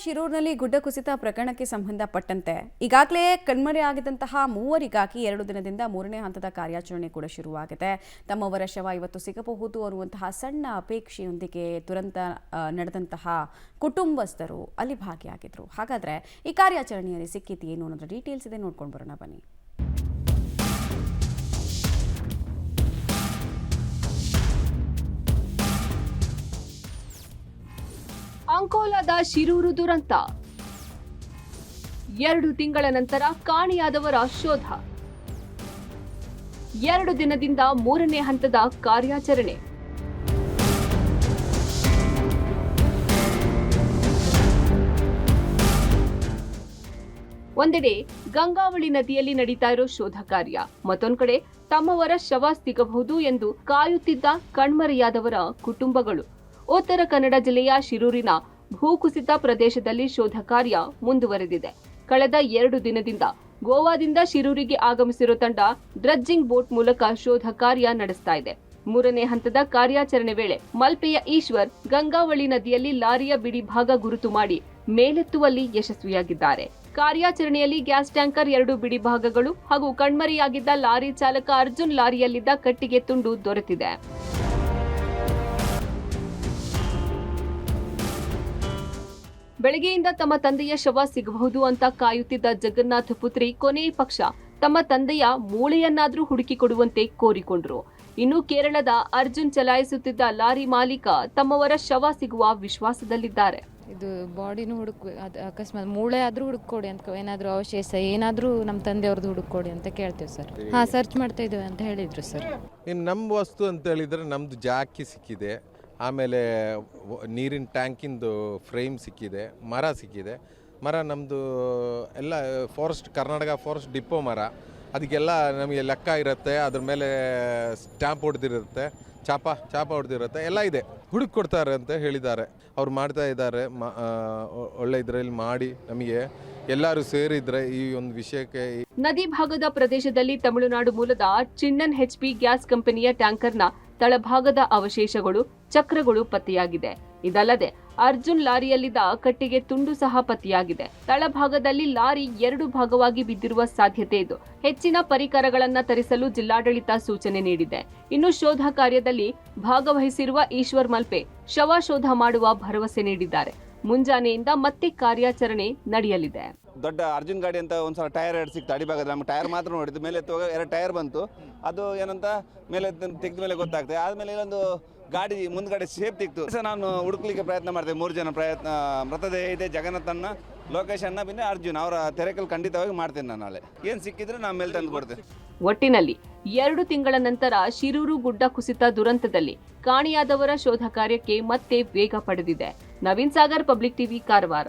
ಶಿರೂರಿನಲ್ಲಿ ಗುಡ್ಡ ಕುಸಿತ ಪ್ರಕರಣಕ್ಕೆ ಸಂಬಂಧಪಟ್ಟಂತೆ ಈಗಾಗಲೇ ಕಣ್ಮರೆಯಾಗಿದ್ದಂತಹ ಮೂವರಿಗಾಗಿ 2 ದಿನದಿಂದ 3ನೇ ಹಂತದ ಕಾರ್ಯಾಚರಣೆ ಕೂಡ ಶುರುವಾಗಿದೆ. ತಮ್ಮವರ ಶವ ಇವತ್ತು ಸಿಗಬಹುದು ಅನ್ನುವಂತಹ ಸಣ್ಣ ಅಪೇಕ್ಷೆಯೊಂದಿಗೆ ದುರಂತ ನಡೆದಂತಹ ಕುಟುಂಬಸ್ಥರು ಅಲ್ಲಿ ಭಾಗಿಯಾಗಿದ್ರು. ಹಾಗಾದ್ರೆ ಈ ಕಾರ್ಯಾಚರಣೆಯಲ್ಲಿ ಸಿಕ್ಕಿತು ಏನು ಅನ್ನೋದ್ರ ಡೀಟೇಲ್ಸ್ ಇದೆ, ನೋಡ್ಕೊಂಡು ಬರೋಣ ಬನ್ನಿ. ಅಂಕೋಲಾದ ಶಿರೂರು ದುರಂತ. 2 ತಿಂಗಳ ನಂತರ ಕಾಣೆಯಾದವರ ಶೋಧ. 2 ದಿನದಿಂದ 3ನೇ ಹಂತದ ಕಾರ್ಯಾಚರಣೆ. ಒಂದೆಡೆ ಗಂಗಾವಳಿ ನದಿಯಲ್ಲಿ ನಡೀತಾ ಇರೋ ಶೋಧ ಕಾರ್ಯ, ಮತ್ತೊಂದು ಕಡೆ ತಮ್ಮವರ ಶವ ಸಿಗಬಹುದು ಎಂದು ಕಾಯುತ್ತಿದ್ದ ಕಣ್ಮರೆಯಾದವರ ಕುಟುಂಬಗಳು. ಉತ್ತರ ಕನ್ನಡ ಜಿಲ್ಲೆಯ ಶಿರೂರಿನ ಭೂಕುಸಿತ ಪ್ರದೇಶದಲ್ಲಿ ಶೋಧ ಕಾರ್ಯ ಮುಂದುವರೆದಿದೆ. ಕಳೆದ 2 ದಿನದಿಂದ ಗೋವಾದಿಂದ ಶಿರೂರಿಗೆ ಆಗಮಿಸಿರೋ ತಂಡ ಡ್ರಜ್ಜಿಂಗ್ ಬೋಟ್ ಮೂಲಕ ಶೋಧ ಕಾರ್ಯ ನಡೆಸ್ತಾ ಇದೆ. 3ನೇ ಹಂತದ ಕಾರ್ಯಾಚರಣೆ ವೇಳೆ ಮಲ್ಪೆಯ ಈಶ್ವರ್ ಗಂಗಾವಳಿ ನದಿಯಲ್ಲಿ ಲಾರಿಯ ಬಿಡಿ ಭಾಗ ಗುರುತು ಮಾಡಿ ಮೇಲೆತ್ತುವಲ್ಲಿ ಯಶಸ್ವಿಯಾಗಿದ್ದಾರೆ. ಕಾರ್ಯಾಚರಣೆಯಲ್ಲಿ ಗ್ಯಾಸ್ ಟ್ಯಾಂಕರ್ 2 ಬಿಡಿ ಭಾಗಗಳು ಹಾಗೂ ಕಣ್ಮರೆಯಾಗಿದ್ದ ಲಾರಿ ಚಾಲಕ ಅರ್ಜುನ್ ಲಾರಿಯಲ್ಲಿದ್ದ ಕಟ್ಟಿಗೆ ತುಂಡು ದೊರೆತಿದೆ. ಬೆಳಗ್ಗೆಯಿಂದ ತಮ್ಮ ತಂದೆಯ ಶವ ಸಿಗಬಹುದು ಅಂತ ಕಾಯುತ್ತಿದ್ದ ಜಗನ್ನಾಥ ಪುತ್ರಿ ಕೊನೆಯ ಪಕ್ಷ ತಮ್ಮ ತಂದೆಯ ಮೂಳೆಯನ್ನಾದ್ರೂ ಹುಡುಕಿ ಕೊಡುವಂತೆ ಕೋರಿಕೊಂಡ್ರು. ಇನ್ನು ಕೇರಳದ ಅರ್ಜುನ್ ಚಲಾಯಿಸುತ್ತಿದ್ದ ಲಾರಿ ಮಾಲೀಕ ತಮ್ಮವರ ಶವ ಸಿಗುವ ವಿಶ್ವಾಸದಲ್ಲಿದ್ದಾರೆ. ಇದು ಬಾಡಿನೂ ಅಕಸ್ಮಾತ್ ಮೂಳೆ ಆದ್ರೂ ಹುಡುಕೊಡಿ ಅಂತ ಏನಾದರೂ ಅವಶೇಷ ಏನಾದರೂ ನಮ್ಮ ತಂದೆಯವ್ರದ್ದು ಹುಡುಕೊಡಿ ಅಂತ ಕೇಳ್ತೇವೆ ಸರ್. ಸರ್ಚ್ ಮಾಡ್ತಾ ಇದ್ದೇವೆ ಅಂತ ಹೇಳಿದ್ರು ಸರ್. ಇನ್ನು ನಮ್ಮ ವಸ್ತು ಅಂತ ಹೇಳಿದರೆ ನಮ್ಮದು ಜಾಕಿ ಸಿಕ್ಕಿದೆ, ಆಮೇಲೆ ನೀರಿನ ಟ್ಯಾಂಕಿಂದು ಫ್ರೇಮ್ ಸಿಕ್ಕಿದೆ, ಮರ ಸಿಕ್ಕಿದೆ. ಮರ ನಮ್ಮದು ಎಲ್ಲ ಫಾರೆಸ್ಟ್, ಕರ್ನಾಟಕ ಫಾರೆಸ್ಟ್ ಡಿಪೋ ಮರ. ಅದಕ್ಕೆಲ್ಲ ನಮಗೆ ಲೆಕ್ಕ ಇರುತ್ತೆ, ಅದ್ರ ಮೇಲೆ ಸ್ಟ್ಯಾಂಪ್ ಹೊಡೆದಿರುತ್ತೆ, ಚಾಪ ಹೊಡೆದಿರುತ್ತೆ, ಎಲ್ಲ ಇದೆ. ಹುಡುಕಿ ಕೊಡ್ತಾರೆ ಅಂತ ಹೇಳಿದ್ದಾರೆ. ಅವ್ರು ಮಾಡ್ತಾ ಇದ್ದಾರೆ, ಒಳ್ಳೆ ಇದರಲ್ಲಿ ಮಾಡಿ ನಮಗೆ ಎಲ್ಲರೂ ಸೇರಿದ್ರೆ ಈ ಒಂದು ವಿಷಯಕ್ಕೆ. ನದಿ ಭಾಗದ ಪ್ರದೇಶದಲ್ಲಿ ತಮಿಳುನಾಡು ಮೂಲದ ಚಿನ್ನನ್ HP ಗ್ಯಾಸ್ ಕಂಪನಿಯ ಟ್ಯಾಂಕರ್ನ ತಳಭಾಗದ ಅವಶೇಷಗಳು, ಚಕ್ರಗಳು ಪತ್ತೆಯಾಗಿದೆ. ಇದಲ್ಲದೆ ಅರ್ಜುನ್ ಲಾರಿಯಲ್ಲಿದ್ದ ಕಟ್ಟಿಗೆ ತುಂಡು ಸಹ ಪತ್ತೆಯಾಗಿದೆ. ತಳಭಾಗದಲ್ಲಿ ಲಾರಿ 2 ಭಾಗವಾಗಿ ಬಿದ್ದಿರುವ ಸಾಧ್ಯತೆ ಇದ್ದು ಹೆಚ್ಚಿನ ಪರಿಕರಗಳನ್ನ ತರಿಸಲು ಜಿಲ್ಲಾಡಳಿತ ಸೂಚನೆ ನೀಡಿದೆ. ಇನ್ನು ಶೋಧ ಕಾರ್ಯದಲ್ಲಿ ಭಾಗವಹಿಸಿರುವ ಈಶ್ವರ್ ಮಲ್ಪೆ ಶವ ಶೋಧ ಮಾಡುವ ಭರವಸೆ ನೀಡಿದ್ದಾರೆ. ಮುಂಜಾನೆಯಿಂದ ಮತ್ತೆ ಕಾರ್ಯಾಚರಣೆ ನಡೆಯಲಿದೆ. ದೊಡ್ಡ ಅರ್ಜುನ್ ಗಾಡಿ ಅಂತ ಒಂದ್ಸಲ ಟೈರ್ 2 ಸಿಕ್ತು ಅಡಿಭಾಗದ. ನಮ್ಮ ಟೈರ್ ಮಾತ್ರ ನೋಡಿದ್ದು, ಮೇಲೆ ಎತ್ತುವಾಗ 2 ಟೈರ್ ಬಂತು. ಅದು ಏನಂತ ಮೇಲೆ ತೆಗೆದ ಮೇಲೆ ಗೊತ್ತಾಗ್ತದೆ. ಆದ್ಮೇಲೆ ಇಲ್ಲೊಂದು ಗಾಡಿ ಮುಂದ್ಗಡೆ ಶೇಪ್ ತಿಕ್ತು. ನಾನು ಹುಡುಕ್ಲಿಕ್ಕೆ ಪ್ರಯತ್ನ ಮಾಡ್ತೇವೆ. 3 ಜನ ಮೃತದೇಹ ಇದೆ, ಜಗನ್ನಾಥನ್ನ, ಲೋಕೇಶನ್ನ, പിന്നെ ಅರ್ಜುನ್. ಅವರ ತೆರೆಕಲ್ ಖಂಡಿತವಾಗಿ ಮಾಡ್ತೇನೆ ನಾನು. ನಾಳೆ ಏನ್ ಸಿಕ್ಕಿದ್ರೆ ನಾನು ಮೇಲೆ ತಂದು ಕೊಡ್ತೇನೆ. ಒಟ್ಟಿನಲ್ಲಿ 2 ತಿಂಗಳ ನಂತರ ಶಿರೂರು ಗುಡ್ಡ ಕುಸಿತ ದುರಂತದಲ್ಲಿ ಕಾಣೆಯಾದವರ ಶೋಧ ಕಾರ್ಯಕ್ಕೆ ಮತ್ತೆ ವೇಗ ಪಡೆದಿದೆ. Naveen Sagar, public TV, Karwar.